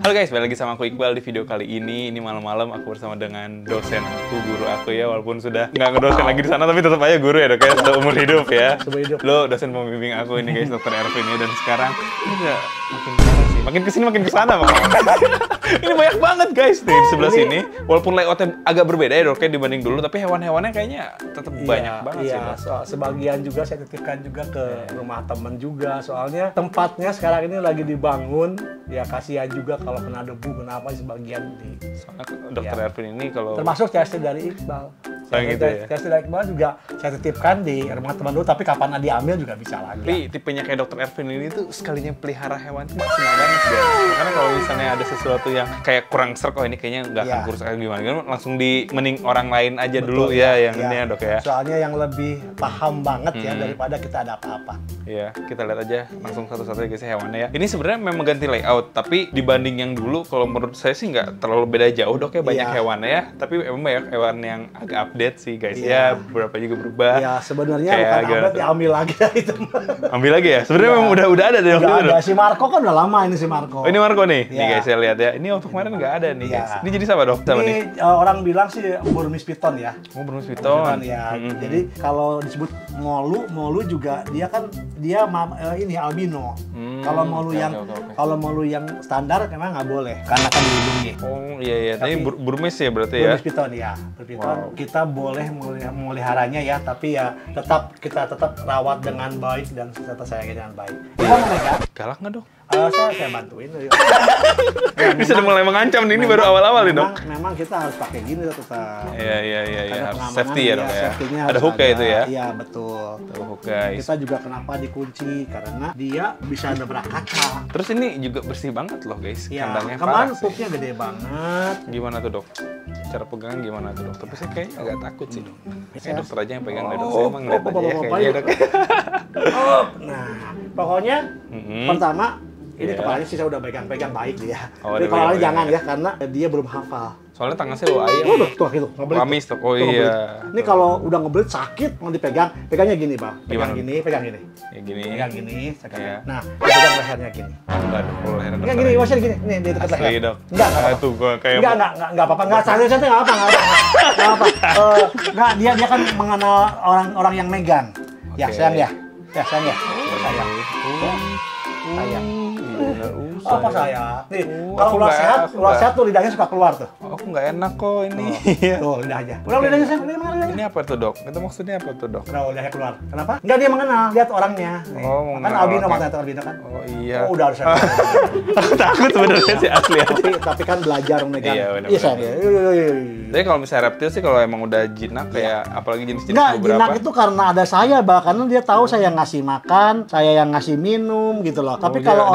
Halo guys, balik lagi sama aku Iqbal di video kali ini. Ini malam-malam aku bersama dengan dosen aku, guru aku ya. Walaupun sudah nggak ngedosen lagi di sana, tapi tetap aja guru ya dok ya, seumur hidup ya. Seumur hidup. Lo dosen pembimbing aku ini guys, Dr. Ervin ya. Dan sekarang ini udah makin parah sih, makin kesini makin kesana makanya. Ini banyak banget guys nih di sebelah sini. Walaupun layoutnya agak berbeda ya dok ya dibanding dulu, tapi hewan-hewannya kayaknya tetap banyak banget sih. Dok. Sebagian juga saya titipkan juga ke rumah temen juga. Soalnya tempatnya sekarang ini lagi dibangun. Ya kasihan juga kalau kena debu, kenapa sebagian di. Soalnya Dr. Ervin ini kalau termasuk CST dari Iqbal. Gitu ya? CST dari Iqbal juga saya titipkan di rumah teman dulu, tapi kapan diambil juga bisa lagi. Tapi tipenya kayak Dr. Ervin ini tuh sekalinya pelihara hewan tuh maksimal banget guys. Karena kalau misalnya ada sesuatu yang kayak kurang serk, oh ini kayaknya nggak akan kurus kayak gimana, langsung mending orang lain aja. Betul, dulu ya yang ini ya dok ya. Soalnya yang lebih paham banget ya daripada kita ada apa-apa. Iya, kita lihat aja langsung satu-satu guys hewannya ya. Ini sebenarnya memang ganti layout, tapi dibanding yang dulu kalau menurut saya sih nggak terlalu beda jauh dok ya, banyak hewannya ya. Tapi emang banyak hewan yang agak update sih guys ya, beberapa juga berubah. Ya sebenarnya bukan update, diambil lagi dari itu. Ambil lagi ya? Sebenarnya memang udah ada dari waktu itu. Udah, si Marco kan udah lama ini si Marco. Oh ini Marco nih, nih guys saya lihat ya. Ini waktu kemarin nggak ada nih guys. Ini jadi sama dok? Sama ini nih? Orang bilang sih Burmese Python ya. Oh Burmese Python ya. Jadi kalau disebut molu juga dia kan ini albino. Kalau molu yang standar memang nggak boleh karena kan dilindungi. Oh iya. Tapi Burmese ya berarti ya? Burmese Python ya. Kita boleh memeliharanya ya, tapi ya kita tetap rawat dengan baik dan tetap sayangi dengan baik. Galak nggak dok? Saya bantuin. Ini sudah mulai mengancam nih, ini baru awal-awal nih dok. Memang kita harus pakai gini tetap. Iya, harus safety ya dok ya. Ada hook ya itu ya? Iya betul. Hook guys. Kita juga kenapa dikunci karena dia bisa nabrak kaca. Terus ini juga bersih banget loh guys. Kandangnya kemarin pupnya gede banget. Gimana tuh dok? Cara pegangan gimana tuh dok? Tapi saya kayaknya agak takut sih dok. Kayak dokter aja yang pegang deh dok. Saya emang ngeliat aja ya kayaknya dok. Nah pokoknya pertama ini kepalanya sih saya udah pegang baik dia. Tapi kepalanya jangan ya karena dia belum hafal. Soalnya tangan saya bawa ayam. Tuh gitu, ngebelit. Amis tuh. Oh iya. Ini kalau udah ngebelit sakit mau dipegang, pegangnya gini, Bang. Pegang gini. Ya gini. Pegang gini, nah, pegang lehernya gini. Enggak dong, kalau lehernya. Enggak gini, wasir gini. Nih, di dekat leher. Dok. Enggak. Itu gua kayak enggak apa-apa. Enggak santai-santai enggak apa-apa. Enggak, dia kan mengenal orang yang megang. Ya, sayang ya. Ya, sayang ya. Sayang. Sayang. Apa saya? Nih, kalau keluar sehat tuh lidahnya suka keluar tuh. Aku nggak enak kok ini. Tuh lidahnya. Udah lidahnya saya. Ini apa tuh dok? Itu maksudnya apa tuh dok? Kenapa lidahnya keluar? Kenapa? Enggak, dia mengenal, lihat orangnya. Oh, kan albino makanya itu albino kan. Oh iya. Oh udah harus. Aku takut sebenarnya sih asli. Tapi kan belajar memegang. Iya saya. Tapi kalau misalnya reptil sih kalau emang udah jinak kayak apalagi jenis-jenis beberapa. Enggak, jinak itu karena ada saya, karena dia tahu saya yang ngasih makan, saya yang ngasih minum gitu loh. Tapi kalau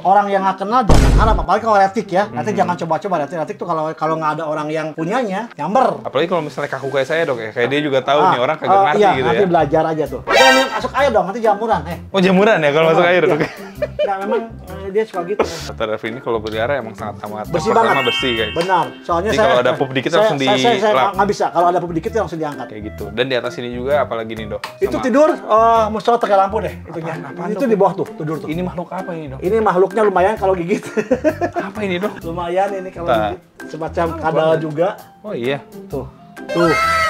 orang yang nggak kenal jangan harap, apalagi kalau retik ya. Nanti jangan coba-coba retik tuh kalau nggak ada orang yang punyanya, nyamber. Apalagi kalau misalnya kaku kayak saya dok ya, kayak dia juga tahu nih orang kagak ngerti gitu nanti ya. belajar aja tuh. Jangan masuk air dong, nanti jamuran. Oh jamuran ya kalau masuk air dok. Nah memang dia suka gitu. Dr. Ervin ini kalau berliara emang sangat amat bersih banget. Bersih guys. Benar. Soalnya jadi kalau ada pup dikit langsung di saya nggak bisa. Kalau ada pup dikit langsung diangkat. Kayak gitu. Dan di atas ini juga apalagi nih dok? Itu tidur musola tegal lampu deh itunya. Itu di bawah tuh tidur tuh. Ini makhluk apa ini dok? Ini makhluknya lumayan kalau gigit. Apa ini dok? Lumayan ini kalau gigit. Semacam kadal juga. Oh iya. Tuh.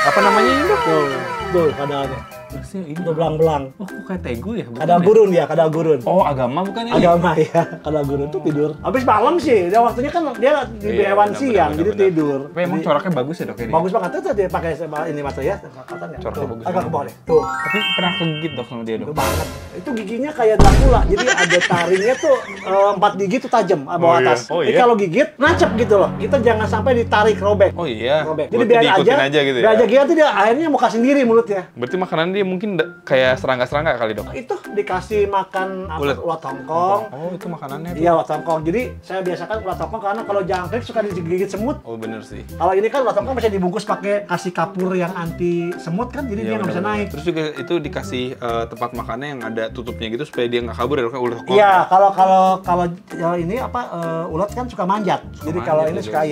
Apa namanya ini dok? Tuh kadalnya. Ini tuh belang-belang. Oh, kok kayak tegu ya? Kadal gurun ya, kadal gurun. Oh, agama bukan ini? Agama ya, kadal gurun tuh tidur. Habis malam sih, dia waktunya kan dia di hewan siang, jadi tidur. Tapi emang coraknya bagus ya dok ini? Bagus banget, tuh dia pakai ini mata ya, katanya. Coraknya bagus. Agak ke bawah deh. Tuh. Tapi pernah kegigit dok sama dia dok? Banget. Itu giginya kayak Dracula, jadi ada taringnya tuh 4 gigi tuh tajam bawah atas. Jadi kalau gigit, nancep gitu loh. Kita jangan sampai ditarik robek. Oh iya. Jadi biar aja gitu ya. Biar aja gitu dia akhirnya muka sendiri mulutnya. Berarti makanan dia mungkin kayak serangga-serangga kali dok? Itu dikasih makan ulat hongkong. Oh itu makanannya? Iya ulat hongkong. Jadi saya biasakan ulat hongkong karena kalau jangkrik suka digigit semut. Oh bener sih. Kalau ini kan ulat hongkong bisa dibungkus pakai kasih kapur yang anti semut kan, jadi dia nggak bisa naik. Terus juga itu dikasih tempat makannya yang ada tutupnya gitu supaya dia nggak kabur ya dok? Ulat hongkong. Iya kalau ini ulat kan suka manjat. Jadi kalau ini suka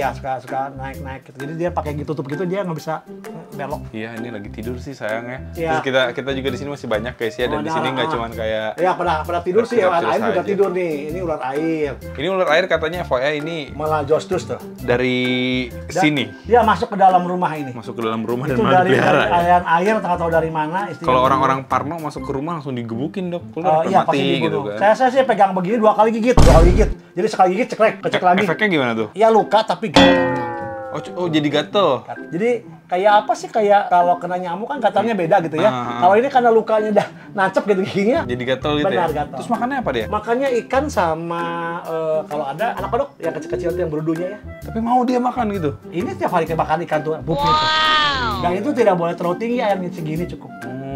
naik gitu. Jadi dia pakai tutup gitu dia nggak bisa belok. Iya ini lagi tidur sih sayangnya. Terus kita kita juga di sini masih banyak guys ya, dan di sini nggak cuman kayak ya pada tidur sih, ular air juga saja. tidur nih. Ini ular air. Ini ular air katanya FYI ini Malah Jostus tuh. dari sini Dia masuk ke dalam rumah ini. masuk ke dalam rumah dan Itu malah dari dipelihara ya. aliran air, nggak tahu dari mana. Kalau orang-orang Parno masuk ke rumah langsung digebukin dok, keluar Iya, mati pasti gitu dibunuh. kan. Saya sih pegang begini 2 kali gigit. Jadi sekali gigit ceklek, kecek lagi. Efeknya gimana tuh? Ya luka tapi gatal. Oh jadi gatel. Jadi kayak apa sih, kayak kalau kena nyamuk kan gatalnya beda gitu ya. Kalau ini karena lukanya udah nancep gitu giginya. Jadi gatel gitu Benar, ya. gatel. Terus makannya apa dia? Makannya ikan sama kalau ada anak kodok yang kecil-kecil tuh yang berudunya ya. Tapi mau dia makan gitu. Ini tiap hari makan ikan tuh, buknya tuh. Dan itu tidak boleh terlalu tinggi, airnya segini cukup.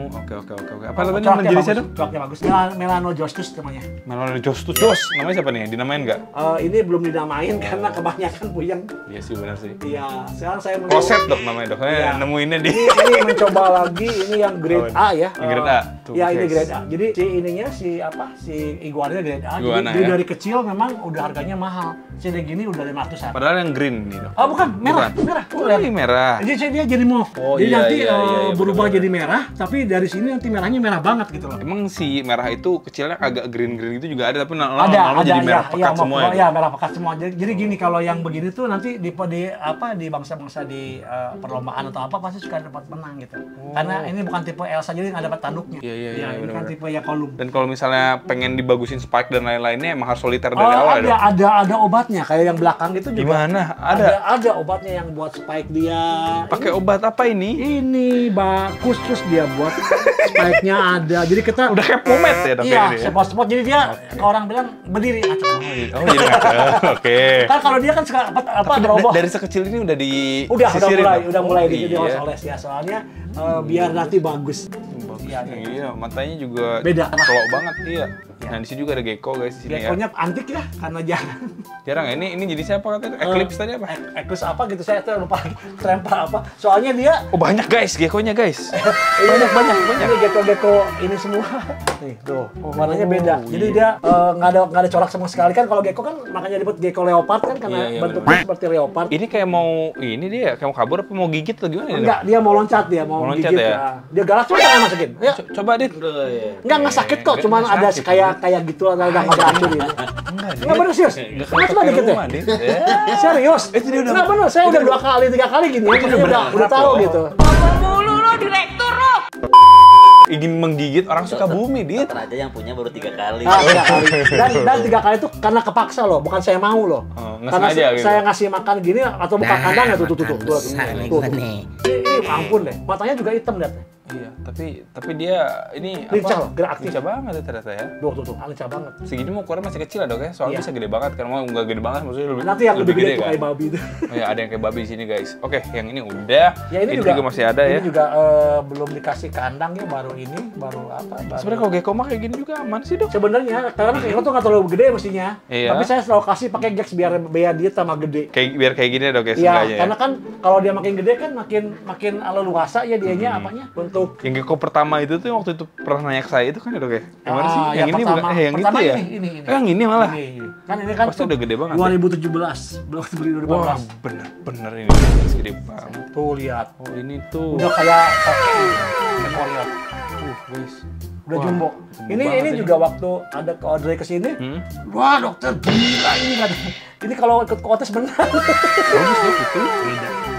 Oke. Apa namanya Cuaknya jenisnya bagus, dong? cuaknya bagus. Melanojostus namanya. Melon Jos tuh Jos. Namanya siapa nih? Dinamain nggak? Ini belum dinamain karena kebanyakan puyeng. Iya sih benar sih. Iya, sekarang saya mau Kloset dok namanya dok. Iya. Nemuinnya di. ini mencoba lagi, ini yang grade A ya. Yang grade A. Tuh, Ya ini guys. grade A. Jadi si ininya si iguananya grade A. Iguana, Jadi ya? dari kecil memang udah harganya mahal. Jadi gini udah 500-an. Padahal yang green nih dok. Oh bukan, merah, Bukan. merah. Oh ini merah. Jadi dia jadi mauve. Oh, jadi iya, nanti iya, berubah bener-bener. jadi merah, tapi dari sini nanti merahnya merah banget gitu loh. Emang si merah itu kecilnya agak green gitu juga ada, tapi lama-lama jadi merah pekat semua ya. Ya, merah pekat semua. Jadi gini, kalau yang begini tuh nanti di bangsa-bangsa di perlombaan atau apa pasti suka dapat menang gitu. Karena ini bukan tipe Elsa, jadi nggak dapat tanduknya. Iya, Ya, ini kan bener-bener. tipe ya kolum. Dan kalau misalnya pengen dibagusin spike dan lain-lainnya emang harus soliter dari awal ya dok. ada obatnya kayak yang belakang itu juga. Gimana? Ada obatnya yang buat spike dia. Pakai obat apa ini? Ini khusus dia buat spike-nya ada. Jadi kita Udah kayak pomade ya dok iya, ini ya? spot-spot. Jadi dia kalau orang bilang berdiri. Oh jadi nggak. Oke. Kan kalau dia kan suka apa roboh. Dari sekecil ini udah di Udah mulai Oh, di iya. oles ya, soalnya biar nanti bagus. Iya, iya, matanya juga Beda. kelok banget, iya. Nah, di sini juga ada gecko guys di sini ya. Geckonya antik ya, karena jarang. Jarang ya? Ini jenisnya apa katanya? Eclipse tadi apa? Eclipse apa gitu, saya tuh lupa lagi. Trempa apa. Soalnya dia Oh, banyak guys, geckonya guys. banyak. Ini gecko ini semua. Nih, tuh. Warnanya beda. Jadi dia nggak ada corak sama sekali kan. Kalau gecko kan makanya disebut gecko leopard kan karena Iya, bentuknya seperti leopard. Ini kayak mau dia kayak mau kabur apa mau gigit atau gimana ini? Enggak, dia mau loncat, mau loncat gigit. ya? Nah, dia galak, coba tangan masukin. Ya. Coba Dit. Enggak sakit kok, cuman Nggak ada sakit, kayak gitu ada racun ini. Enggak bener serius. Enggak coba dikit deh. Serius. Itu dia udah. Enggak bener, saya udah 2 kali 3 kali gini, makanya udah tahu gitu. Mulu lo direktur lo. Ingin menggigit orang suka bumi, Dit. Dokter aja yang punya baru 3 kali. 3 kali. Dan 3 kali itu karena kepaksa loh, bukan saya mau loh. Nggak Karena sengaja gitu. saya ngasih makan gini atau buka kandang ya tuh. Ini ampun deh, matanya juga hitam deh. Iya, tapi dia ini Lincah loh, gerak aktif. Lincah banget ya ternyata ya. Tuh, lincah banget. Segini mau ukuran masih kecil ya dok ya, soalnya Iya. bisa gede banget kan, mau nggak gede banget maksudnya lebih. Nanti yang lebih gede tuh kan? kayak babi itu. Oh ya, ada yang kayak babi di sini guys. Oke, yang ini udah. Ya ini juga masih ada ini ya. juga belum dikasih kandang ya, baru apa? Sebenarnya kalau gecko mah kayak gini juga aman sih dok. Sebenarnya karena gecko tuh nggak terlalu gede mestinya. Iya. Tapi saya selalu kasih pakai Gex biar dia tambah gede. Biar kayak gini dok ya Iya, seenggaknya ya. karena kan kalau dia makin gede kan makin leluasa ya dianya apanya untuk Yang gecko pertama itu tuh waktu itu pernah nanya ke saya itu kan ya dok ya? Yang mana sih? yang Yang ini bukan? Yang itu pertama ya? ini. Yang ini malah. Ini. Kan ini kan Pasti udah gede banget. 2017, belum beli 2018. Wah, bener ini guys, gede banget. Tuh lihat. Oh ini tuh. Udah kayak kakek ekor lihat. Guys. Udah Wah, jumbo. jumbo Ini banget juga waktu ada ke Audrey kesini. Hmm? Wah dokter gila ini kan. Ini kalau ikut kontes benar. Bagus dok itu.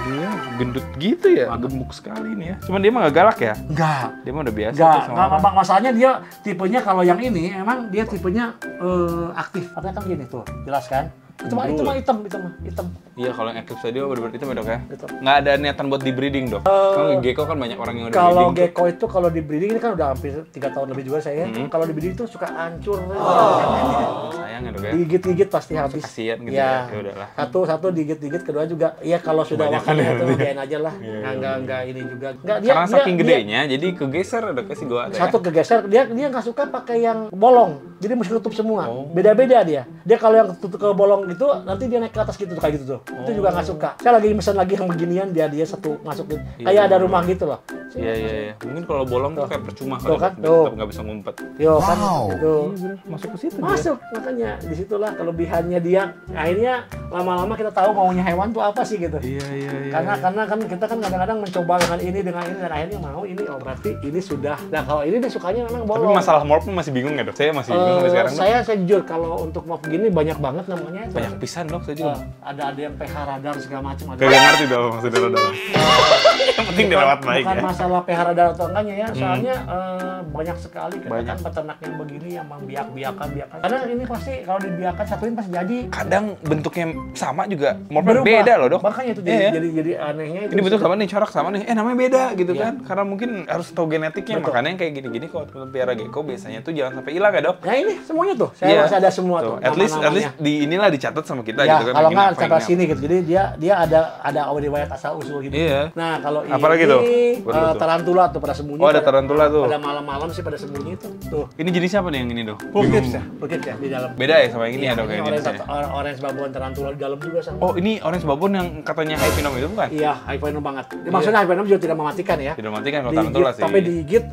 Dia gendut gitu ya, gemuk sekali nih ya. Cuman dia mah gak galak ya? Enggak. Dia mah udah biasa Enggak, tuh sama orang. masalahnya dia tipenya kalau yang ini emang dia tipenya aktif. Katanya kan gini tuh, jelas kan? Itu mah hitam. Iya, kalau yang Eclipse tadi bener-bener itu ya dok ya? Hitam. Nggak ada niatan buat di breeding dok? Kalau gecko kan banyak orang yang udah Kalau breeding tuh. gecko itu kalau di breeding ini kan udah hampir 3 tahun lebih juga saya. Kalau di breeding itu suka hancur. Sayang ya dok ya? Digigit-gigit pasti habis. Kasihan gitu Ya. ya udahlah. Satu digigit-gigit, kedua juga. Iya kalau sudah Kebanyakan waktunya ya itu nanti. biarin aja lah. Enggak ini juga. Enggak Karena saking gedenya, jadi kegeser dok ya sih gua ada satu kegeser, dia nggak suka pakai yang bolong, jadi mesti tutup semua. Oh. Beda-beda dia kalau yang tutup ke bolong gitu nanti dia naik ke atas gitu kayak gitu tuh. Itu juga nggak suka. Saya lagi pesan lagi yang beginian, dia satu masukin kayak ada rumah gitu loh. Iya. Mungkin kalau bolong tuh kayak percuma Tuh kalau kan, dia tuh. tetap nggak bisa ngumpet. Yo kan tuh. Masuk ke situ. Masuk, makanya disitulah kelebihannya dia. Akhirnya lama-lama kita tahu maunya hewan tuh apa sih gitu. Iya. Karena kan kita kan kadang-kadang mencoba dengan ini dan akhirnya mau ini, oh berarti ini sudah. Nah kalau ini dia sukanya memang Tapi bolong. masalah morph masih bingung ya dok? Saya masih bingung sampai sekarang. Dok. Saya jujur kalau untuk morph gini banyak banget namanya. Banyak pisan dok, saya juga. Ada yang pH radar segala macam. Gak ngerti dok maksudnya radar. Yang penting dirawat baik bukan ya. masalah pH radar atau enggaknya ya, soalnya banyak sekali kan peternak yang begini yang membiak-biakan. Karena ini pasti kalau dibiarkan satuin pasti jadi. Kadang bentuknya sama juga, morphnya beda loh dok. Makanya itu jadi anehnya itu. Ini bentuk sama nih, corak sama nih, namanya beda gitu kan. Karena mungkin harus tahu genetiknya, makanya yang kayak gini-gini kalau pelihara gecko biasanya tuh jangan sampai hilang ya dok. Nah ini semuanya tuh, saya masih ada semua tuh. At least di inilah dicatat sama kita ya, gitu kan. Kalau nggak catat sini gitu, jadi dia ada riwayat asal usul gitu. Iya. Nah kalau apalagi ini tuh? tarantula tuh pada sembunyi. Oh ada tarantula tuh. Pada malam-malam sih pada sembunyi tuh. Ini jenisnya apa nih yang ini dok? Pulkits ya di dalam. Beda ya sama yang ini ya dok ya jenisnya. Orange baboon tarantula di dalam juga sama. Oh ini orange baboon yang katanya high venom itu bukan? Iya high venom banget. Maksudnya high venom juga tidak mematikan ya. Tidak mematikan kalau tarantula sih. Tapi digigit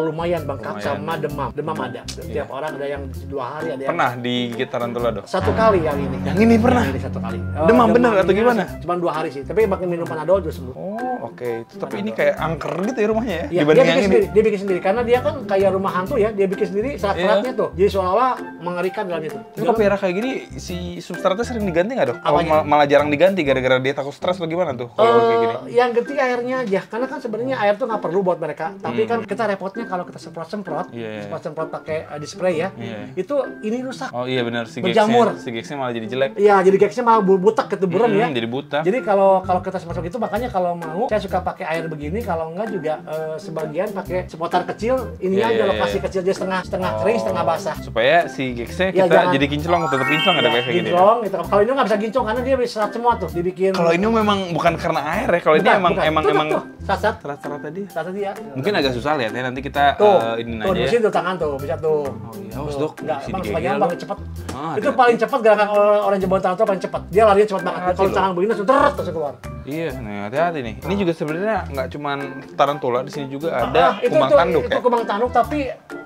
lumayan bengkak sama demam ada. Setiap orang ada yang 2 hari ada yang. Pernah digigit tarantula dok? 1 kali yang ini. Yang ini pernah? Yang ini 1 kali. Demam bener atau gimana? Cuma 2 hari sih. Tapi makin minum Panadol juga sembuh. Oh oke. Tapi ini kayak angker gitu ya rumahnya ya? Iya, Dibanding yang ini. dia bikin sendiri karena dia kan kayak rumah hantu ya, dia bikin sendiri serat-seratnya tuh. Jadi seolah-olah mengerikan dalam itu. Tapi kalau pelihara kayak gini, si substratnya sering diganti nggak dok? Kalau Apanya? malah jarang diganti gara-gara dia takut stres atau gimana tuh? Kalau kayak gini? Yang ketiga airnya aja, karena kan sebenarnya air tuh nggak perlu buat mereka. Tapi kan kita repotnya kalau kita semprot-semprot pakai di spray ya, itu ini rusak. Oh iya benar si berjamur. Geksnya malah jadi jelek. Iya, jadi geksnya malah butak gitu buram ya. Jadi buta. Jadi kalau kita semprot itu makanya kalau mau saya suka pakai air begini, kalau enggak juga sebagian pakai sepotar kecil, ini aja lokasi kecil jadi setengah kering, setengah basah. Supaya si geksnya kita jadi kinclong, tetap kinclong ada kayak gini. Kinclong gitu. Kalau ini nggak bisa kinclong karena dia bisa serat semua tuh dibikin. Kalau ini memang bukan karena air ya, kalau ini emang serat tadi. Serat ya. Mungkin agak susah lihat ya, nanti kita ini aja. Tuh, di sini tuh tangan tuh, bisa tuh. Oh iya, dok. Enggak, bang sebagian paling cepat. Ah, itu paling cepat gerakan orang jebolan tangan tuh paling cepat. Dia larinya cepat banget. Kalau tangan begini langsung terus keluar. Iya, nih hati-hati nih. Ini juga sebenarnya nggak cuman tarantula, di sini juga ada kumbang tanduk ya. Itu kumbang tanduk tapi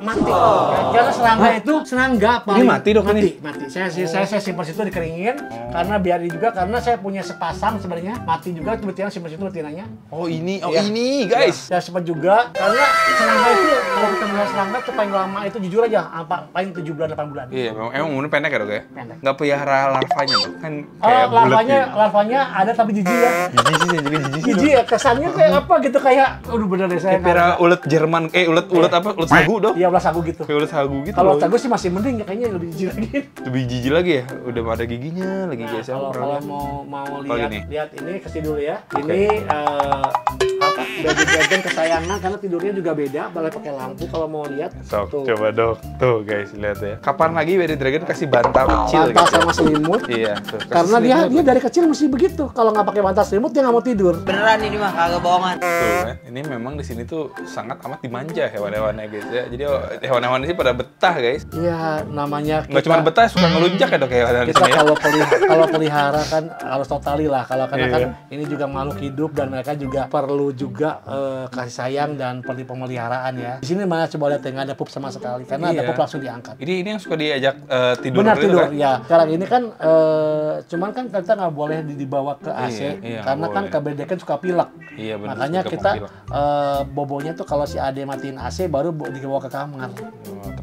mati. Karena serangga paling ini mati dok ini. Mati. Saya simpan situ dikeringin karena biar juga karena saya punya sepasang sebenarnya mati juga kebetulan simpan situ betinanya. Oh ini guys. Saya sempat juga karena serangga itu kalau kita melihat serangga itu paling lama itu jujur aja paling 7 bulan 8 bulan. Iya, emang umurnya pendek ya dok ya? Pendek. Nggak pelihara larvanya dok? Kan kayak bulat gitu. Larvanya ada tapi jijik ya. Jijik ya, kesannya kayak apa gitu kayak aduh bener deh saya. Kayak ulet Jerman, ulet apa? Ulet sagu dok? Iya, ulet sagu gitu. Kayak ulet sagu gitu. Kalau sagu sih masih mending ya kayaknya lebih jijik lagi. Lebih jijik lagi ya? Udah ada giginya lagi guys ya. Kalau mau gini? lihat ini kasih dulu ya. Ini baby dragon kesayangan karena tidurnya juga beda, boleh pakai lampu kalau mau lihat. Sok, coba dok. Tuh guys, lihat ya. Kapan lagi baby dragon kasih bantal kecil bantal gitu? sama selimut. Iya, tuh. Karena dia dari kecil mesti begitu. Kalau nggak pakai bantal selimut dia nggak mau tidur. Beneran ini mah kagak bohongan. Tuh, ini memang di sini tuh sangat amat dimanja hewan-hewannya guys ya. Jadi hewan-hewan ini pada betah guys. Iya, namanya nggak cuma betah, suka ngelunjak ya dok ya hewan di sini ya. Kalau pelihara kan harus totali lah. Karena kan ini juga makhluk hidup dan mereka juga perlu juga kasih sayang dan perlu pemeliharaan ya. Di sini mana coba lihat nggak ada pup sama sekali karena ada pup langsung diangkat. Ini yang suka diajak tidur. Benar gitu tidur kan? ya. Sekarang ini kan cuman kan kita nggak boleh dibawa ke AC karena kan kebedekan suka pilek. Iya benar. Makanya kita bobonya tuh kalau si Ade matiin AC baru dibawa ke kamar.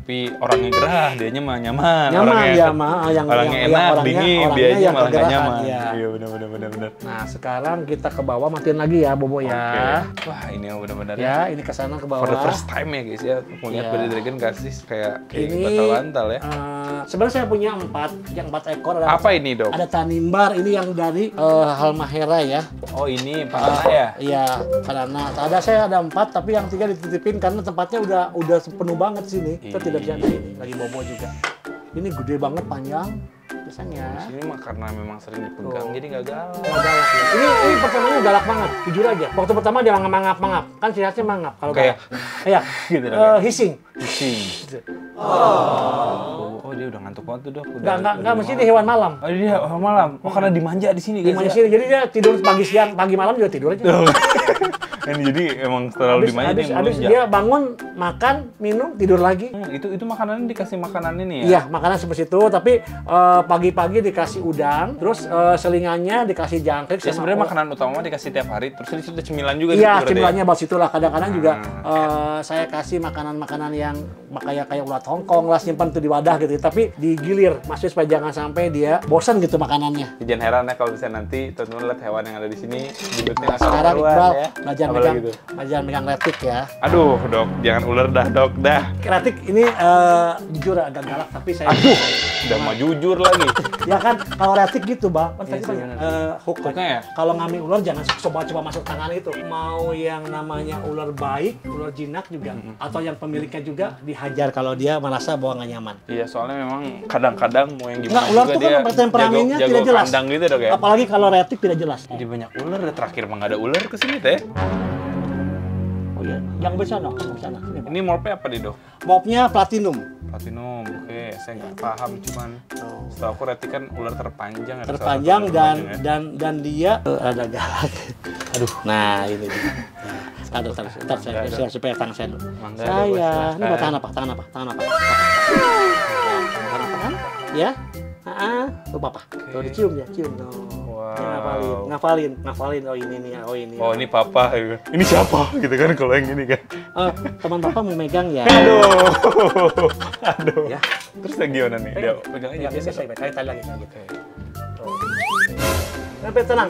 Tapi orangnya gerah, dianya mah nyaman. Orangnya enak, dingin, dianya malah nggak nyaman. Ya. Iya benar. Nah sekarang kita ke bawah matiin lagi ya bobo ya. Wah ini benar-benar ya. Ini ke sana ke bawah. For the first time ya guys ya, punya baby dragon kasih kayak ini bantal-bantal ya. Sebenarnya saya punya 4 ekor. Apa ini dok? Ada tanimbar ini yang dari Halmahera ya. Oh ini panana ya? Iya panana. Saya ada 4 tapi yang 3 dititipin karena tempatnya udah penuh banget sini. Kita tidak bisa ini lagi bobo juga. Ini gede banget panjang. Biasanya. Ini mah karena memang sering dipegang jadi nggak galak. Galak ya. Ini pertamanya galak banget, jujur aja. Waktu pertama dia mangap-mangap, kan siasnya mangap kalau kayak iya. Gitu Hissing. Oh dia udah ngantuk banget tuh dok. Enggak mesti dia hewan malam. Oh dia hewan malam. Oh karena dimanja di sini guys. Dimanja sini jadi dia tidur pagi siang, pagi malam juga tidur aja. Jadi emang terlalu dimanjain yang Habis melunjak. dia bangun, makan, minum, tidur lagi. Itu makanannya dikasih makanan ini ya? Iya, makanan seperti itu, tapi pagi-pagi dikasih udang, terus selingannya dikasih jangkrik. Ya sebenarnya makanan utama dikasih tiap hari, terus di situ cemilan juga. Iya, gitu, cemilannya bal situlah. Kadang-kadang juga saya kasih makanan-makanan yang kayak ulat Hongkong lah, simpan tuh di wadah gitu. Tapi digilir, maksudnya supaya jangan sampai dia bosan gitu makanannya. Jangan heran ya kalau bisa nanti teman-teman lihat hewan yang ada di sini hidupnya nggak Sekarang keluar Iqbal ya. belajar megang retik ya. Aduh dok, jangan ular dah dok dah. Retik ini jujur agak galak, tapi saya Udah mau jujur lagi. ya kan kalau retik gitu bang, kan tadi sih, banyak bener. hooknya ya? Kalau ngambil ular jangan coba masuk tangan itu. Mau yang namanya ular baik, ular jinak juga, atau yang pemiliknya juga dihajar kalau dia merasa bahwa nggak nyaman. Iya soalnya memang kadang-kadang mau yang gimana Nggak, ular juga tuh kan dia temperamennya jago tidak jelas. kandang gitu dok ya. Apalagi kalau retik tidak jelas. Jadi banyak ular, terakhir mah nggak ada ular kesini teh. Oh iya, yang besar dong, yang besar. Sini, Pak. Ini morpnya apa nih dok? Mopnya platinum. Platinum, oke, saya nggak paham cuman setahu aku retik kan ular terpanjang ya. Terpanjang salah satu terpanjang ya. dan dia ada galak. Aduh, nah ini dia. Nah, ntar saya supaya tangan saya dulu. Mangga, Saya, silahkan. ini buat tangan apa? Tangan apa? Tangan apa kan? Ya? Tuh papa. Tuh dicium ya, cium tuh. Wow. Ngafalin. Oh ini nih, oh ini. Oh ini papa, ini siapa gitu kan kalau yang ini kan. Teman papa mau megang ya. Aduh. Ya. Terus yang gimana nih? Dia pegang aja. Biasa saya kali tali lagi gitu. Tapi tenang.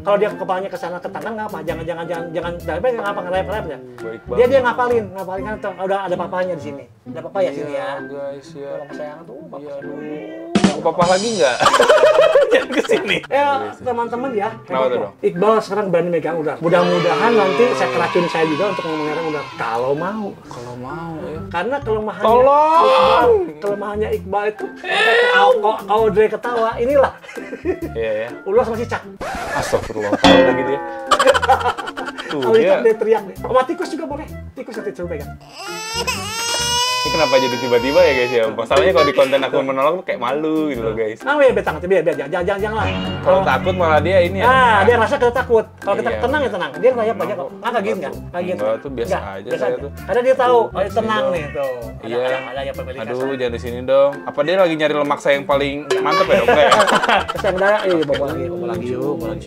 Kalau dia kepalanya ke sana ke tangan nggak apa, jangan ngapa ngerayap ya. Baik banget. Dia ngapalin kan udah ada papanya di sini. Ada papa ya sini ya. Guys ya. Kalau kesayangan tuh papa. Aku papa lagi nggak? Jangan kesini. Teman-teman ya. Kenapa tuh, Dok? Iqbal sekarang berani megang ular. Mudah-mudahan nanti saya keracun saya juga untuk memegang ular. Kalau mau ya. Karena kelemahannya Tolong! kelemahannya Iqbal itu kalau Dre ketawa inilah. Iya ya. Ular sama cicak. Astagfirullah. Udah gitu ya. Tuh Kalau dia. dia teriak deh. Sama tikus juga boleh. Tikus nanti coba pegang. Ini kenapa jadi tiba-tiba ya guys ya? Masalahnya kalau di konten aku menolak tuh kayak malu gitu loh guys. Nah, biar tangan, biar jangan lah. Kalau takut malah dia ini ya. Nah, dia rasa kita takut. Kalau kita Iya. tenang ya tenang. Dia rayap aja kok. Nggak gitu nggak? Nggak gitu. Enggak, tuh biasa aja saya tuh. Karena dia tahu, oh tenang nih tuh. Iya. Ada yang pemiliknya. Aduh, jangan di sini dong. Apa dia lagi nyari lemak saya yang paling mantep ya dok? Terus yang udah, bawa lagi yuk. Bawa lagi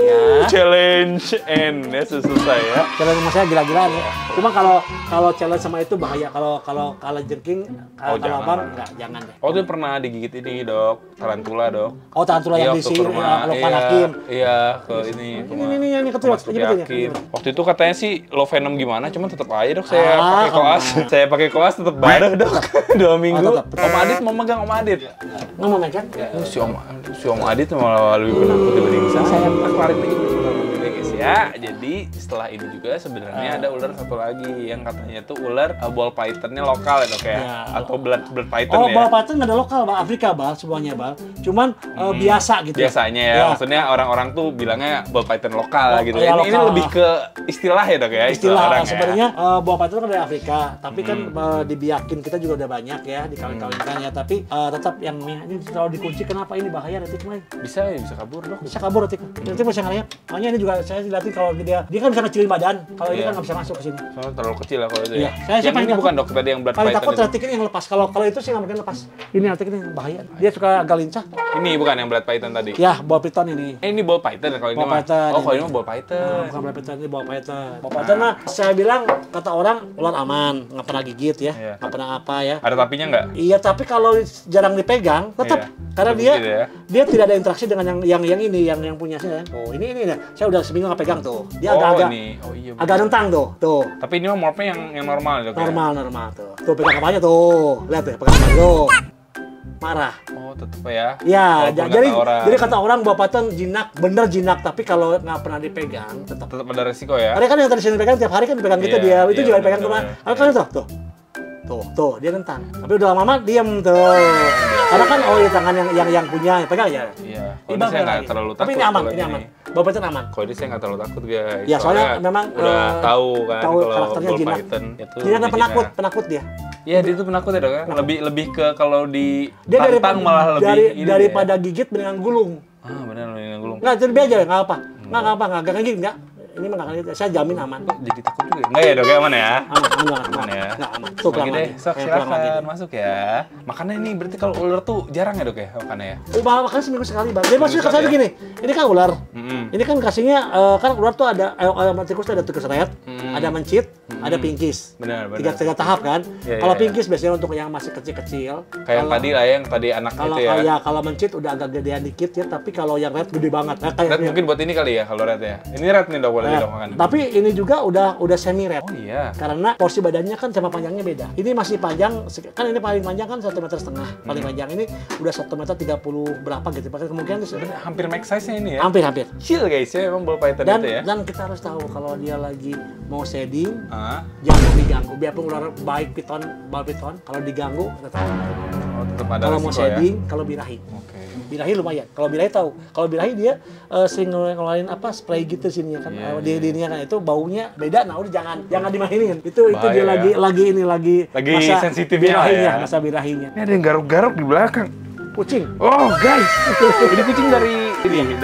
ya. Challenge end ya selesai ya. Challenge sama saya gila-gilaan ya. Cuma kalau challenge sama itu bahaya. Kalau jengking, kalau jangan abang lah. nggak, jangan deh. Oh tuh pernah digigit ini dok, tarantula dok. Oh, tarantula yang di waktu sini, ke rumah, Lopan Hakim. Iya, ke ini. Ini yang ketua, Mas Luki Hakim. Waktu itu katanya sih low venom gimana, cuman tetap aja dok saya Ah, pakai koas. Saya pakai koas tetap bareng dok. 2 minggu. tetap. Om Adit mau megang Om Adit. Nggak mau megang? Si Om Adit malah lebih penakut dibanding saya. Keluarin lagi udah guys ya. Jadi setelah ini juga sebenarnya ada ular satu lagi yang katanya tuh ular ball pythonnya lokal ya dok ya, Ya. atau blood python Oh, ya. bal python nggak ada lokal, Bal. Afrika, Bal. Semuanya, Bal. Cuman biasa gitu. Biasanya ya, maksudnya orang-orang tuh bilangnya ball python lokal gitu. iya, Ini lokal. lebih ke istilah ya dok ya, Istilah orang sebenarnya bal python kan dari Afrika, tapi kan dibiakin kita juga udah banyak ya, dikawin-kawinkan ya. Tapi tetap yang ini kalau dikunci, kenapa ini bahaya nanti kemarin? bisa kabur dok. Bisa kabur nanti bisa ngerayap. Makanya ini juga saya dilatih kalau dia kan bisa ngecilin badan, kalau ini Iya. kan nggak bisa masuk ke sini. Soalnya terlalu kecil lah kalau itu Iya. ya. Saya Yang paling ini takut- bukan dok tadi yang blood Paling python takut itu. retik ini yang lepas. Kalau itu sih nggak mungkin lepas. Ini retik ini bahaya. Dia suka agak lincah. Ini bukan yang blood python tadi. Ya, bal python ini. Ini ball python kalau ini Ball mah. python. Oh kalau ini mah ball python. Bukan bal python, ini bal python. Bal python mah saya bilang kata orang ular aman, nggak pernah gigit ya, Iya. nggak pernah apa ya. Ada tapinya nggak? Iya, tapi kalau jarang dipegang tetap Iya. karena Tetap dia gitu ya. dia tidak ada interaksi dengan yang ini yang punya saya. Oh, ini ya. Saya udah seminggu nggak pegang tuh. Dia agak ini. Oh iya. agak nentang tuh. Tapi ini mah morphnya yang normal dok ya? Normal tuh. Tuh pegang kepalanya tuh. Lihat tuh, pegang kepalanya tuh. Marah. Oh tetep ya? Ya, Walaupun jadi kata orang. jadi kata orang Bal python jinak, bener jinak, tapi kalau nggak pernah dipegang tetap. Tetap ada resiko ya? Ada kan yang tadi sini pegang tiap hari kan dipegang gitu Iya, dia, itu iya, juga dipegang benar, kemana? benar. Kan tuh, dia nentang. Tapi udah lama-lama diem tuh. Karena kan oh ya tangan yang punya pegang ya. Iya. Kalau Imbang ini saya nggak lagi. terlalu takut. Tapi ini aman, kalau ini aman. Bal python aman. Kalau ini saya nggak terlalu takut guys. Ya, soalnya memang, udah tahu kan tahu kalau karakternya ball jinak. python itu. Dia kan lebih penakut dia. Iya dia tuh penakut ya dok ya? Lebih ke kalau Dia ditantang malah lebih ini daripada gigit mendingan gulung. dia. Ah benar yang gulung. Nggak, jadi biar aja nggak apa. Nggak gigit nggak. ini mah nggak akan gitu. Saya jamin aman. Jadi takut juga. Enggak ya dok ya, aman ya? Aman ya. Nggak aman. Tuh Oke pulang deh, lagi. sok Pulang lagi. silakan masuk ya. Makannya ini berarti kalau ular tuh jarang ya dok ya makannya ya? Makan seminggu sekali, Bang. Dia maksudnya kasih ya? gini. Ini kan ular. Mm-mm. Ini kan kasihnya kan ular tuh ada tikus tuh ada tikus red, ada mencit, ada pinkis. Benar. Tiga tahap kan. Iya, Kalau iya, pinkis biasanya untuk yang masih kecil-kecil. Kayak yang tadi lah yang tadi anak Kalau itu ya. kayak kalau mencit udah agak gedean dikit ya, tapi kalau yang red gede banget. Nah, kayak Red mungkin buat ini kali ya kalau red ya. Ini red nih dok, boleh red. dok makan. Tapi ini juga udah semi red. Oh iya. Karena porsi badannya kan sama panjangnya beda. Ini masih panjang, kan ini paling panjang kan 1,5 meter. Paling panjang ini udah 1,30 meter berapa gitu. Padahal kemungkinan Hampir max size-nya ini ya. hampir. Kecil guys ya, emang ball python Dan itu ya. dan kita harus tahu kalau dia lagi mau shedding, Ah, jangan diganggu. Biarpun ular baik bal piton, kalau diganggu tetap. oh, tetap ada Kalau mau resiko ya. shedding, kalau birahi. Oke. Birahi lumayan. Kalau birahi tahu. Kalau birahi dia sering ngeluarin spray gitu sini kan. Iya, Di ininya kan itu baunya beda. Nah, udah jangan dimainin. Itu Bahaya dia ya. lagi masa sensitifnya birahinya, ya. masa birahinya. Ini ada yang garuk-garuk di belakang. Kucing. Oh guys, ini kucing dari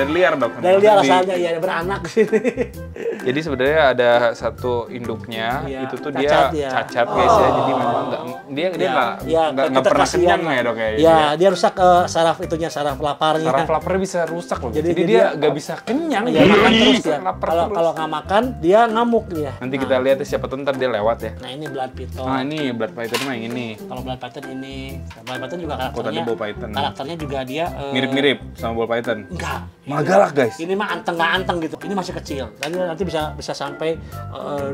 liar dok. Dari dia Di- asalnya ya beranak di sini. Jadi sebenarnya ada satu induknya, Iya, itu tuh cacat dia ya. cacat guys ya. Jadi memang dia nggak pernah kenyang ya dok ya. Ya, dia rusak saraf laparnya. Saraf laparnya bisa rusak loh. Jadi Jadi dia nggak bisa kenyang. Ya, makan terus ya. Lapar Kalau terus. kalau nggak makan dia ngamuk dia. Nanti kita lihat ya, siapa tuh ntar dia lewat ya. Nah, ini blood python. Nah ini blood python mah yang ini. Kalau blood python ini, blood python juga Oh, tadi karakternya. ball python. Karakternya juga dia Mirip-mirip sama ball python. Enggak. Malah galak guys. Ini mah nggak anteng gitu. Ini masih kecil. Dan dia nanti bisa sampai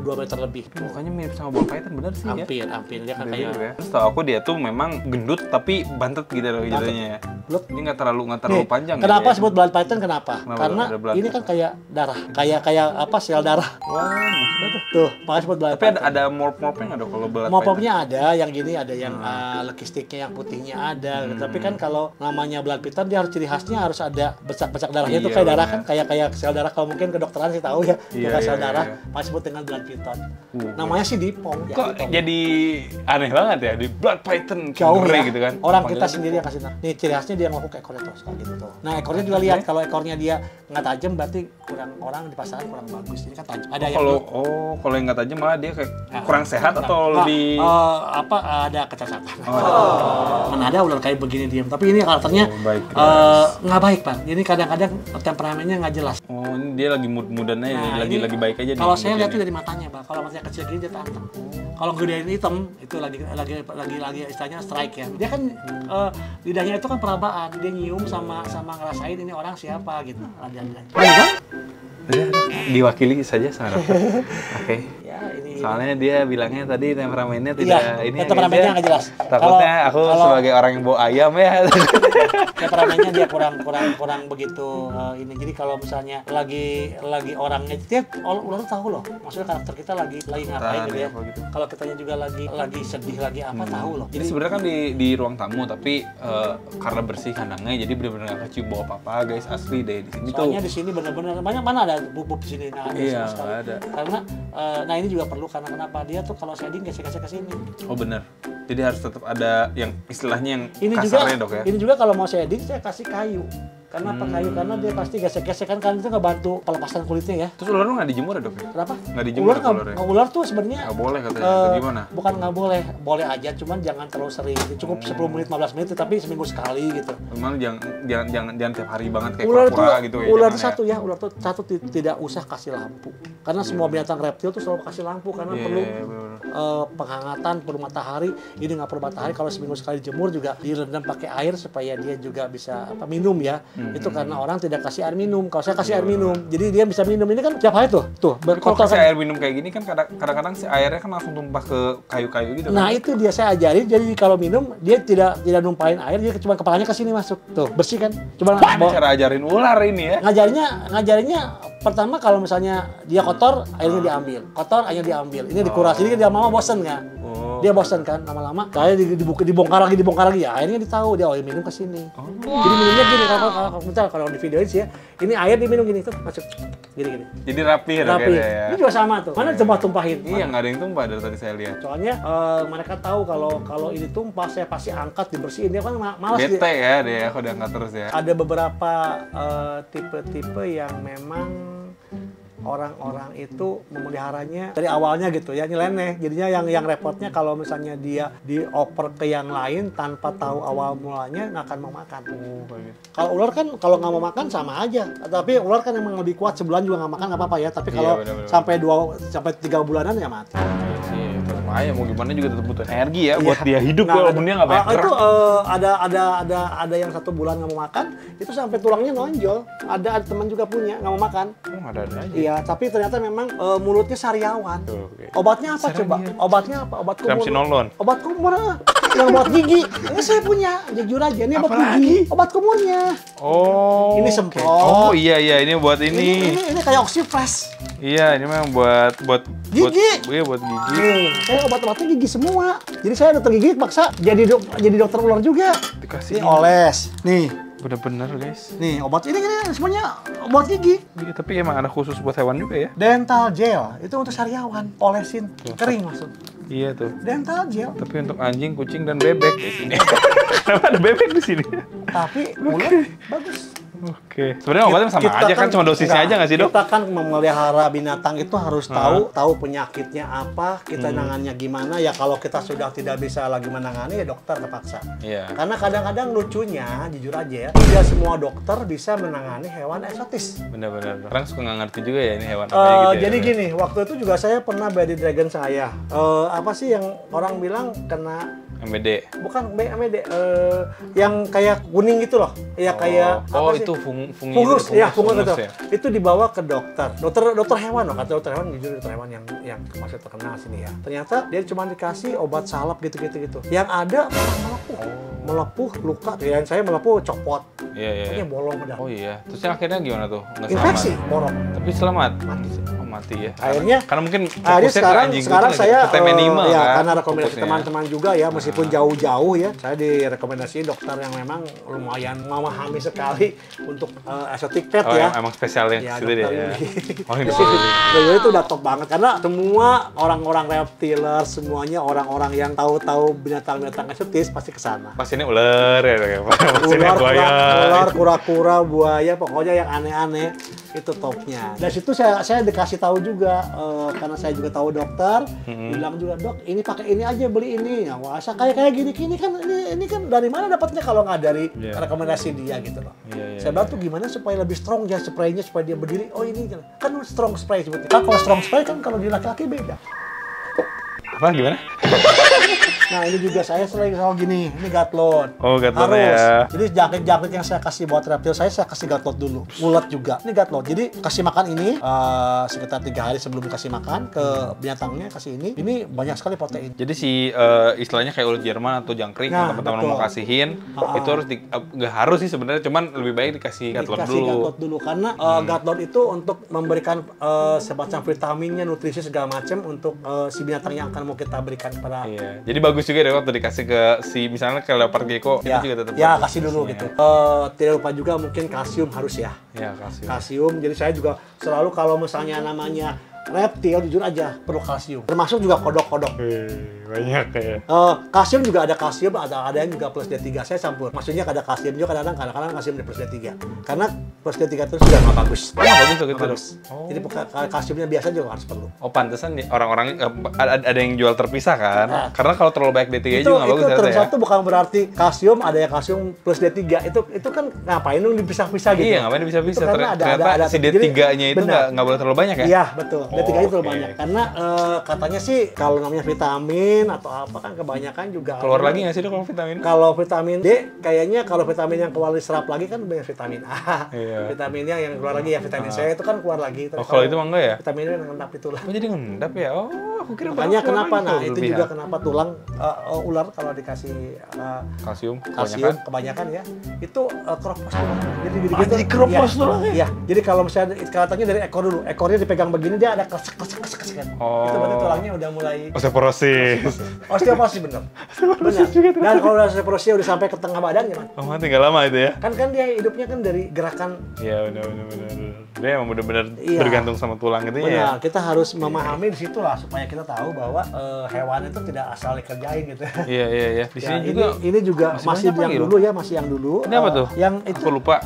2 meter lebih. Mukanya mirip sama ball python bener sih ya. Hampir. Dia kan Mirip kayak ya. Terus tau aku dia tuh memang gendut tapi bantet gitu loh jadinya ya. Blood. Ini nggak terlalu Nih, panjang. kenapa ya. sebut blood python? Kenapa? Kenapa Karena ada blood ini kan kayak darah, kayak apa sel darah. Wah, Tuh, makanya sebut blood tapi python. ada morph-morphnya nggak dok kalau blood python? Mopopnya ada, yang gini ada, yang lekistiknya, yang putihnya ada. Tapi kan kalau namanya blood python dia harus ciri khasnya harus ada bercak-bercak darahnya Iya, tuh kayak darah bener. kan, kayak sel darah. Kalau mungkin kedokteran sih tahu ya, Iya, bukan sel iya, darah, iya. masih sebut dengan blood python. Namanya sih dipong. Ya, Kok dipong. jadi aneh banget ya di blood python Jauh ngeri ya. gitu kan? Orang kita Panggilan sendiri yang kasih tahu. Nih ciri khasnya dia ngokok ekornya tuh kayak gitu. Nah ekornya juga lihat, kalau ekornya dia nggak tajam berarti orang di pasaran kurang bagus. Ini kan tajam. Ada yang kalau yang nggak tajam malah dia kayak kurang sehat Enggak. atau Enggak, lebih ada kecacatan. Mana ada ular kayak begini diam. Tapi ini karakternya baik, nggak baik, Bang. Ini kadang-kadang temperamennya nggak jelas. oh ini dia lagi mood-moodan aja Nah, lagi ini baik aja nih kalau saya moodnya lihat tuh nih. dari matanya, Bang. Kalau matanya kecil gini dia tantang. Kalau gedein hitam itu lagi istilahnya strike ya. Dia kan lidahnya itu kan perabaan. Dia nyium sama ngerasain ini orang siapa gitu. Udah, diwakili saja sama dokter. Oke. Ya, ini Soalnya dia bilangnya tadi temperamennya tidak Iya, ini ya, temperamennya guys, ya. nggak jelas. Takutnya aku Kalau- sebagai orang yang bawa ayam ya. temperamennya dia kurang begitu ini. Jadi kalau misalnya lagi orangnya dia ular tuh tahu loh. Maksudnya karakter kita lagi ngapain gitu ya. apa gitu. Kalau kitanya juga lagi sedih lagi apa tahu loh. Ini sebenarnya kan di ruang tamu tapi karena bersih kandangnya jadi benar-benar nggak kecium bau apa-apa guys, asli deh di sini tuh. Soalnya di sini benar-benar banyak, mana ada bubuk di sini, nah ada Iya, sama sekali. nggak ada. Karena nah ini juga perlu, karena kenapa dia tuh kalau shedding gesek-gesek ke sini. Oh bener. Jadi harus tetap ada yang istilahnya yang Ini juga kasarnya dok ya. ini juga kalau mau shedding saya kasih kayu. Karena apa kayu? Karena dia pasti gesek-gesek kan itu ngebantu pelepasan kulitnya ya. Terus ular lu nggak dijemur ya dok ya? Kenapa? Nggak dijemur Ular ya nggak, ularnya? ular tuh sebenarnya Nggak boleh katanya. Atau gimana? bukan nggak boleh, boleh aja, cuman jangan terlalu sering. Cukup 10 menit, 15 menit, tapi seminggu sekali gitu. Memang jangan tiap hari banget kayak Ular tuh, kura-kura gitu ya. ular jangan tuh satu ya, ular tuh satu tidak usah kasih lampu. Karena semua binatang reptil tuh selalu kasih lampu karena Iya, perlu bener. penghangatan, perlu matahari. Ini nggak perlu matahari, kalau seminggu sekali jemur juga direndam pakai air supaya dia juga bisa minum ya. Itu karena orang tidak kasih air minum. Kalau saya kasih air minum, jadi dia bisa minum. Ini kan tiap hari tuh Tapi kalau berkotor kasih kan. air minum kayak gini kan kadang-kadang si airnya kan langsung tumpah ke kayu-kayu gitu. Nah kan? itu dia saya ajarin. Jadi kalau minum dia tidak numpahin air, dia cuma kepalanya ke sini masuk. Tuh bersih kan. Coba Ini cara ajarin ular ini ya. ngajarinnya pertama kalau misalnya dia kotor, airnya diambil. Kotor, airnya diambil. Ini dikuras. Jadi dia lama bosen kan. Oh. Dia bosen kan lama-lama. Saya dibongkar lagi ya. Airnya ditahu dia minum ke sini. Jadi minumnya gini kalau di videoin sih ya. Ini air diminum gini tuh masuk gini. Jadi rapi ya dok Tapi ya. ini juga sama tuh. Mana tumpahin. Iya nggak ada yang tumpah dari tadi saya lihat. Soalnya mereka tahu kalau ini tumpah saya pasti angkat dibersihin. Dia kan malas dia. Bete ya dia kalau udah nggak terus ya. Ada beberapa tipe-tipe yang memang orang-orang itu memeliharanya dari awalnya gitu ya, nyeleneh. Jadinya yang repotnya kalau misalnya dia dioper ke yang lain tanpa tahu awal mulanya nggak akan mau makan. Kalau ular kan kalau nggak mau makan sama aja. Tapi ular kan emang lebih kuat, sebulan juga nggak makan nggak apa-apa ya. Tapi kalau sampai 3 bulanan ya mati. Bahaya, mau gimana juga tetap butuh energi ya buat dia hidup walaupun dia nggak banyak gerak. Itu ada yang 1 bulan nggak mau makan, itu sampai tulangnya nonjol. Ada teman juga punya nggak mau makan. Ada aja. Iya, tapi ternyata memang mulutnya sariawan. Obatnya apa coba? Obatnya apa? Obat kumur. Triamcinolone. Obat kumur yang buat gigi. Ini saya punya, jujur aja. Ini obat gigi. Obat kumurnya. Oh. Ini semprot. Oh iya ini buat ini. Ini kayak Oxyfresh. Iya, ini memang buat gigi. Buat gigi. Nih, saya obat-obatnya gigi semua. Jadi saya dokter gigi paksa jadi dokter ular juga. Dikasih ini oles. Nih. Bener-bener guys. Nih obat ini semuanya obat gigi. Iya, tapi emang ada khusus buat hewan juga ya. Dental gel itu untuk sariawan, olesin kering maksud. Iya tuh. Dental gel. Tapi untuk anjing, kucing dan bebek di sini. Kenapa ada bebek di sini? Tapi ular bagus. Oke. Sebenarnya obatnya sama aja kan, cuma dosisnya aja nggak sih, Dok? Kita kan memelihara binatang itu harus tahu penyakitnya apa, kita nangannya gimana. Ya kalau kita sudah tidak bisa lagi menangani ya dokter terpaksa. Iya. Karena kadang-kadang lucunya, jujur aja ya, tidak semua dokter bisa menangani hewan eksotis. Benar-benar. Orang suka nggak ngerti juga ya ini hewan apa gitu ya. Jadi gini, waktu itu juga saya pernah baby dragon saya. Apa sih yang orang bilang kena MBD. Bukan MBD, yang kayak kuning gitu loh. Ya kayak apa sih? Itu fungus itu. Ya? Itu dibawa ke dokter hewan loh. Kata dokter hewan, jujur dokter hewan yang masih terkenal sini ya. Ternyata dia cuma dikasih obat salep gitu. Yang ada melepuh luka. Yang saya melepuh copot. Iya. Ini bolong udah. Oh iya. Terusnya akhirnya gimana tuh? Nggak infeksi, selamat. borok. Tapi selamat. Mati. Ya. Akhirnya karena mungkin fokusnya ke sekarang saya minimal ya, kan. karena rekomendasi teman-teman juga ya, meskipun jauh-jauh ya, saya direkomendasi dokter yang memang lumayan memahami sekali untuk exotic pet ya. Emang spesial yang situ dia ya. Jadi itu udah top banget karena semua orang-orang reptiler, semuanya orang-orang yang tahu-tahu binatang-binatang eksotis pasti ke sana. Pas ini ular ya, ular, kura-kura, buaya, pokoknya yang aneh-aneh itu topnya. Dari situ saya dikasih tahu juga karena saya juga tahu dokter, bilang juga, "Dok, ini pakai ini aja, beli ini." Ya, wah, kayak gini kan ini kan dari mana dapatnya kalau nggak dari rekomendasi dia gitu loh. Saya bilang tuh gimana supaya lebih strong ya spraynya supaya dia berdiri. Oh ini kan strong spray sebetulnya. Kan kalau strong spray kan kalau di laki-laki beda. Apa gimana? Nah ini juga saya selalu gini, ini gatlon. Oh gatlon ya. Jadi jangkrik yang saya kasih buat reptil saya kasih gatlon dulu. Ulet juga, ini gatlon. Jadi kasih makan ini sekitar 3 hari sebelum kasih makan ke binatangnya kasih ini. Ini banyak sekali protein. Jadi si istilahnya kayak ulet Jerman atau jangkrik yang teman-teman mau kasihin itu harus nggak harus sih sebenarnya, cuman lebih baik dikasih gatlon dulu. Dikasih gatlon dulu karena gatlon itu untuk memberikan semacam vitaminnya, nutrisi segala macam untuk si binatang yang akan mau kita berikan kepada. Iya. Jadi bagus juga deh waktu dikasih ke si misalnya ke leopard gecko ya, itu juga tetap ya bagus. Kasih dulu gitu. Tidak lupa juga mungkin kalsium harus ya. Ya kalsium. Jadi saya juga selalu kalau misalnya namanya reptil jujur aja perlu kalsium. Termasuk juga kodok-kodok. Banyak ya. Kalsium juga ada kalsium, ada yang juga plus D3. Saya campur. Maksudnya ada kalsium juga kadang-kadang kalsium di plus D3. Karena plus D3 itu sudah nggak bagus. Bagus tuh gitu. Jadi kalsiumnya biasa juga harus perlu. Oh pantesan nih orang-orang ada yang jual terpisah kan? Karena kalau terlalu banyak D3 juga nggak bagus terus ya. Itu bukan berarti kalsium ada yang kalsium plus D3. Itu kan ngapain dong dipisah-pisah gitu? Iya, ngapain dipisah-pisah? Ternyata si D3-nya itu nggak boleh terlalu banyak ya? Iya, betul. D3-nya terlalu banyak. Karena katanya sih kalau namanya vitamin atau apa kan kebanyakan juga keluar lagi nggak sih kalau vitamin? Kalau vitamin D kayaknya kalau vitamin yang keluar diserap lagi kan banyak vitamin A. Iya. Vitaminnya yang keluar lagi ya vitamin C itu kan keluar lagi. Kalau itu mah enggak ya? Vitaminnya ngendap itulah. Oh jadi ngendap ya? Oh aku kira makanya kenapa itu juga kenapa tulang ular kalau dikasih kalsium kebanyakan ya itu keropos tulang. Jadi keropos tulang ya. Jadi kalau misalnya katanya dari ekor dulu, ekornya dipegang begini dia ada ada kresek kan. Oh. Itu berarti tulangnya udah mulai Osteoporosis. osteoporosis bener. Benar. Dan kalau udah osteoporosis udah sampai ke tengah badan gimana? Oh, mati nggak lama itu ya? Kan dia hidupnya kan dari gerakan. Iya, benar. Dia emang benar-benar Iya. bergantung sama tulang itu ya. Benar, kita harus memahami di situ lah supaya kita tahu bahwa hewan itu tidak asal dikerjain gitu. Iya. Di Ya, sini juga ini juga masih banyak yang lagi dulu ya, masih yang dulu. Ini apa tuh? Yang itu Aku lupa.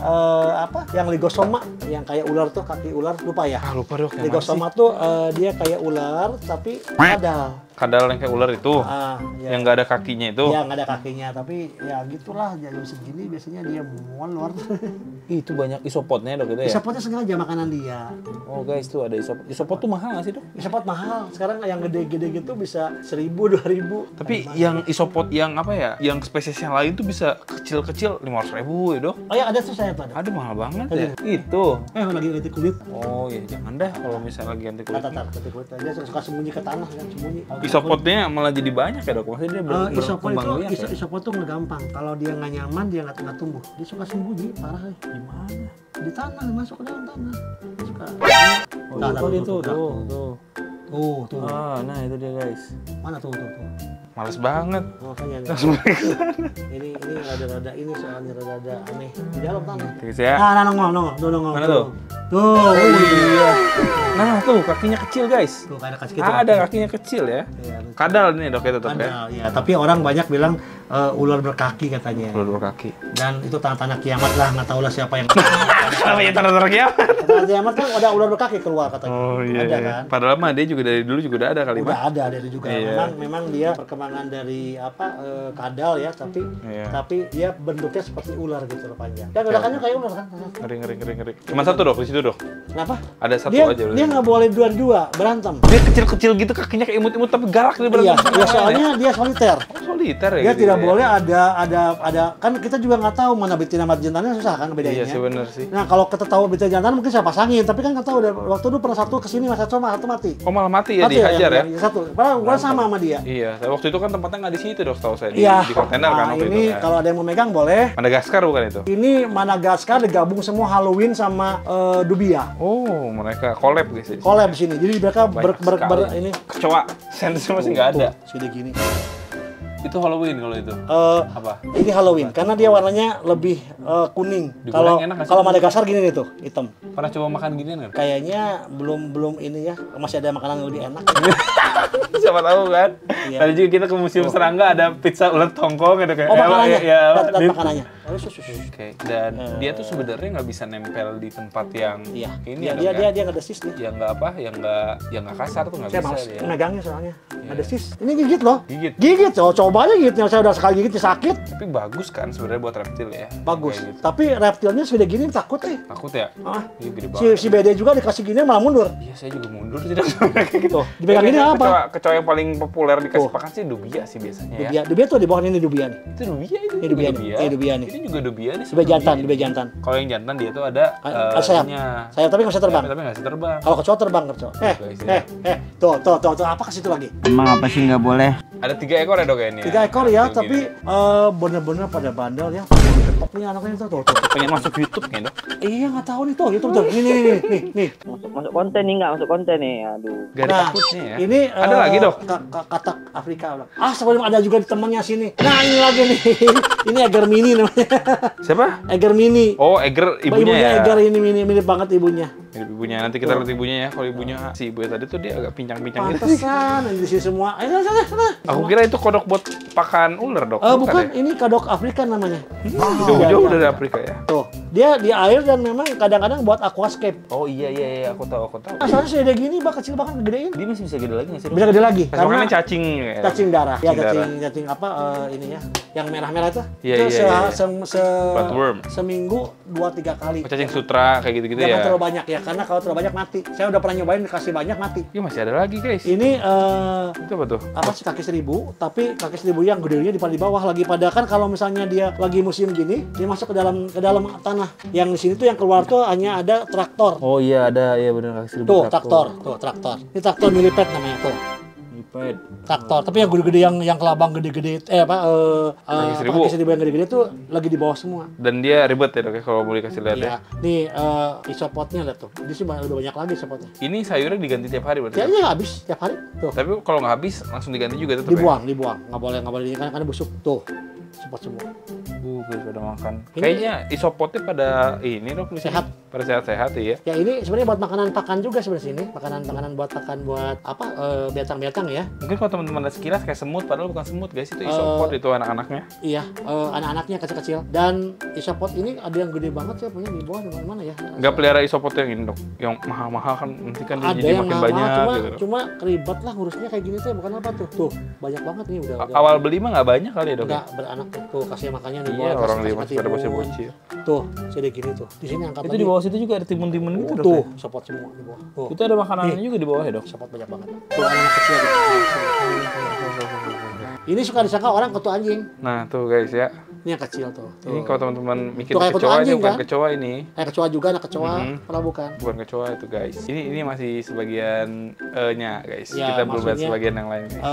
apa? Yang ligosoma, yang kayak ular tuh, kaki ular, lupa ya. lupa dok. Yang mana sih? Ligosoma tuh dia kayak ular tapi kadal. Kadal yang kayak ular itu. Ya. Yang nggak ada kakinya itu. Ya nggak ada kakinya, tapi ya gitulah jam segini biasanya dia molor. Itu banyak isopodnya dok itu ya? Isopodnya sengaja makanan dia. Oh guys tuh ada isopod. Isopod tuh mahal nggak sih dok? Isopod mahal. Sekarang yang gede-gede gitu bisa 1.000, 2.000. Tapi yang isopod yang apa ya? Yang spesies yang lain tuh bisa kecil-kecil 500.000 ya dok. Oh ya ada tuh saya tuh ada. Aduh mahal banget Ada. ya. Itu. Lagi ganti kulit. Oh ya jangan dah kalau misalnya lagi ganti kulit. Kata ganti kulit aja suka sembunyi ke tanah kan, sembunyi. Isopodnya malah jadi banyak ya dok. Maksudnya dia Isopod berkembang itu biak ya? isopod tuh nggak gampang. Kalau dia nggak nyaman dia nggak tumbuh. Dia suka sembunyi parah ya. Gimana? Di tanah, masuk ke dalam tanah. Suka. Oh, Nah, itu tuh. Tuh. Ah, nah itu dia guys. Mana tuh. Males banget. Makanya nih. Langsung balik ke sana. Ini rada-rada ini soalnya rada aneh di dalam tanah. Guys ya. Nah, nongol. Mana tuh? Tuh, iya. Nah tuh kakinya kecil guys. Tuh kayak kasih gitu. Ada kakinya kecil ya. Iya, Kadal nih dok ya tetap ya. ada. Ya, tapi orang banyak bilang ular berkaki katanya. Dua kaki. Dan itu tanda-tanda kiamat lah, nggak tahu lah siapa yang. Apa ya tanda-tanda kiamat? Tanda kiamat kan ada ular berkaki keluar katanya. Oh iya. Ada iya. kan? Padahal mah dia juga dari dulu juga udah ada kali Udah mah. ada dari juga. Iya. Memang dia perkembangan dari kadal ya, Iya. tapi dia bentuknya seperti ular gitu loh panjang. Dan gerakannya kayak ular kan? Ngeri. Cuma satu dok di situ dok. Kenapa? Ada satu Dia aja. dia nggak boleh dua-dua berantem. Dia kecil-kecil gitu kakinya kayak imut-imut tapi galak dia Iya, berantem. ya soalnya dia soliter. Soliter ya. Dia gitu tidak ya. boleh ada kan kita juga nggak tahu mana betina sama jantannya susah kan bedainnya. Iya sih bener sih. Nah kalau kita tahu betina jantan mungkin saya pasangin, tapi kan nggak tahu waktu itu pernah satu kesini mas satu mati. Oh malah mati ya Mati dihajar ya? yang satu. Padahal gua sama dia. Iya, tapi waktu itu kan tempatnya nggak di situ dok, setahu saya Iya. di kontainer kan Nah, waktu ini itu. Kan. kalau ada yang mau megang boleh. Madagaskar bukan itu? Ini Madagaskar digabung semua Halloween sama Dubia. Oh, mereka collab guys. ya. Collab sini. Jadi mereka Banyak sekali. ini Kecoa, sense masih nggak ada. sudah gini. Itu Halloween kalau itu. Apa? Ini Halloween karena dia warnanya lebih kuning. Digoreng Kalau enak nggak sih? kalau Madagaskar gini nih tuh, hitam. Pernah coba makan ginian kan? Kayaknya belum ini ya, masih ada makanan yang lebih enak. Siapa tahu kan? Iya. Tadi juga kita ke Museum Serangga ada pizza ulet tongkong ada kayak. Oh makanannya, ya, lihat makanannya. Oke, dan dia tuh sebenarnya nggak bisa nempel di tempat yang Iya. ini Dia ya, dia dok, dia ya? dia nggak ada sis nih. Yang nggak apa, yang nggak kasar tuh nggak Saya bisa males dia. megangnya soalnya. Iya. Ada sis. Ini gigit loh. Gigit. Gigit. Coba aja gigitnya. Saya udah sekali gigit sakit. Tapi bagus kan sebenarnya buat reptil ya. Bagus. Kayak gitu. Tapi reptilnya sudah gini takut Takut ya? Ah. Iya gede Si banget. BD juga dikasih gini malah mundur. Iya saya juga mundur sih kayak gitu. dipegang gini Kayaknya apa? Kecoa yang paling populer dikasih Tuh. pakan sih dubia sih biasanya ya. Dubia. Dubia tuh di bawah ini Dubia nih. Itu dubia itu. Ini juga dubia nih. Ini dubia nih. Ini juga dubia nih. Dubia jantan, dubia jantan. Kalau yang jantan dia tuh ada Sayap. ininya. Sayap tapi nggak bisa terbang. Tapi nggak bisa terbang. Kalau kecoa terbang kecoa. Guys, ya. Tuh, apa ke situ lagi? Emang apa sih nggak boleh? Ada 3 ekor ya dok ya ini. 3 ekor ya, Kayak tapi gini. bener-bener pada bandel ya. Ketoknya anaknya itu tuh. pengen masuk YouTube nih dok. Iya nggak tahu nih tuh, YouTube tuh. Nih. Masuk konten nih nggak masuk konten nih, aduh. Gak ada takutnya ya. Ini Ada lagi dok. Katak Afrika. Sebelum ada juga di temennya sini. Nah ini lagi nih. Ini Eger Mini namanya. Siapa? Eger Mini. Oh Eger ibunya ya. Eger ini mirip banget ibunya. Mirip ibunya. Nanti kita lihat ibunya ya. Kalau ibunya si ibu tadi tuh dia agak pincang-pincang gitu. Pantesan di sini semua. Ayo sana. Aku kira itu kodok buat pakan ular dok. Bukan, ya? ini kadok Afrika namanya. Jauh-jauh Iya. dari Afrika ya. Tuh, dia di air dan memang kadang-kadang buat aquascape. Oh iya aku tahu. Asalnya segede gini, kecil banget gedein. Dia masih bisa gede lagi nggak sih? Bisa gede lagi. Kasih makannya cacing ya. cacing darah. Ya, Cacing cacing apa ini ya. Yang merah-merah itu. Iya, Itu iya. Bloodworm. seminggu 2-3 kali. Oh, cacing sutra kayak gitu-gitu Jangan ya. terlalu banyak ya, karena kalau terlalu banyak mati. Saya udah pernah nyobain dikasih banyak mati. Iya masih ada lagi guys. Ini Itu apa tuh? apa sih kaki seribu, tapi kaki seribu yang gedenya di bawah lagi pada kan kalau misalnya dia lagi musim gini, dia masuk ke dalam tanah. Yang di sini tuh yang keluar tuh hanya ada traktor. Oh iya ada, ya benar kaki seribu. Tuh traktor. Ini traktor milipet namanya tuh. Pet. Traktor, tapi yang gede-gede yang kelabang gede-gede Kaki 1000. kaki 1000 yang gede-gede tuh lagi di bawah semua. Dan dia ribet ya dok ya kalau mau dikasih lihat ya. Iya, nih isopodnya lihat tuh. Ini sih udah banyak lagi isopodnya. Ini sayurnya diganti tiap hari berarti. Kayaknya nggak habis tiap hari. Tuh, Tapi kalau nggak habis langsung diganti juga tetap. dibuang. Nggak boleh ini kan busuk. Tuh, isopod semua. Guys pada makan. Ini- Kayaknya isopodnya pada ini dok di sini. Sehat. Pada sehat-sehat ya. Ya ini sebenarnya buat makanan pakan juga sebenarnya sini. Makanan buat pakan buat apa? Binatang-binatang ya. Mungkin kalau teman-teman lihat sekilas kayak semut, padahal bukan semut guys, itu isopod itu anak-anaknya. Iya, anak-anaknya kecil-kecil. Dan isopod ini ada yang gede banget ya punya di bawah di mana ya? Nggak pelihara isopod yang ini dok, yang mahal-mahal kan nanti kan dia Ada jadi yang makin mahal, banyak cuma, gitu. Dok. cuma ribet lah ngurusnya kayak gini tuh, bukan apa tuh. Tuh, banyak banget nih udah. Awal beli mah nggak banyak kali ya dok. Enggak beranak tuh kasih makannya di Iya bawah. orang dia kasih masih pada timun. bocil. Tuh, segede gini tuh. Di sini angkat Itu di bawah situ juga ada timun-timun gitu dok. Tuh, ya? isopod semua di bawah. Tuh, Itu ada makanannya juga di bawah ya dok. isopod banyak banget. Tuh anak kecil tuh. Ini suka disangka orang kutu anjing. Nah tuh guys ya, Ini yang kecil tuh. ini kalau teman-teman mikir Tuh kayak kutu kecoa ini anjing, bukan kan? kecoa ini. Kecoa juga, anak kecoa. Kalau bukan. Bukan kecoa itu guys. Ini masih sebagian nya guys. Ya, Kita belum lihat maksudnya, sebagian yang lain guys.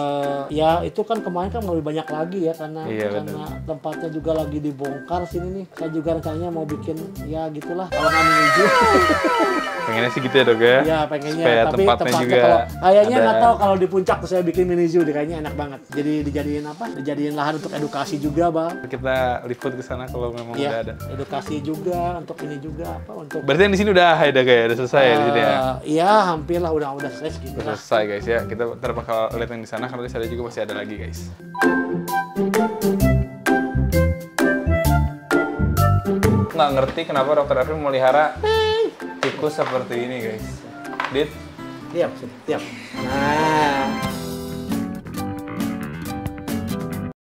Ya itu kan kemarin kan lebih banyak lagi ya karena Iya, karena tempatnya juga lagi dibongkar sini nih. Saya juga rencananya mau bikin ya gitulah kalau nggak menuju. Pengennya sih gitu ya dok ya. Ya pengennya Supaya tapi tempatnya juga kalau kayaknya ada- nggak tahu kalau di puncak tuh saya bikin mini zoo deh, kayaknya enak banget. Jadi dijadiin apa? Dijadiin lahan untuk edukasi juga bang. Kita liput ke sana kalau memang udah Iya, ada. edukasi juga untuk ini juga apa untuk. Berarti yang di sini udah ada kayak udah selesai ya di sini ya. Iya hampir lah udah selesai segitu Udah lah. selesai guys ya. Kita ntar bakal lihat yang di sana karena di sana juga masih ada lagi guys. Nggak ngerti kenapa dokter Ervin melihara tikus seperti ini guys. Dit, Diam, diam. Nah,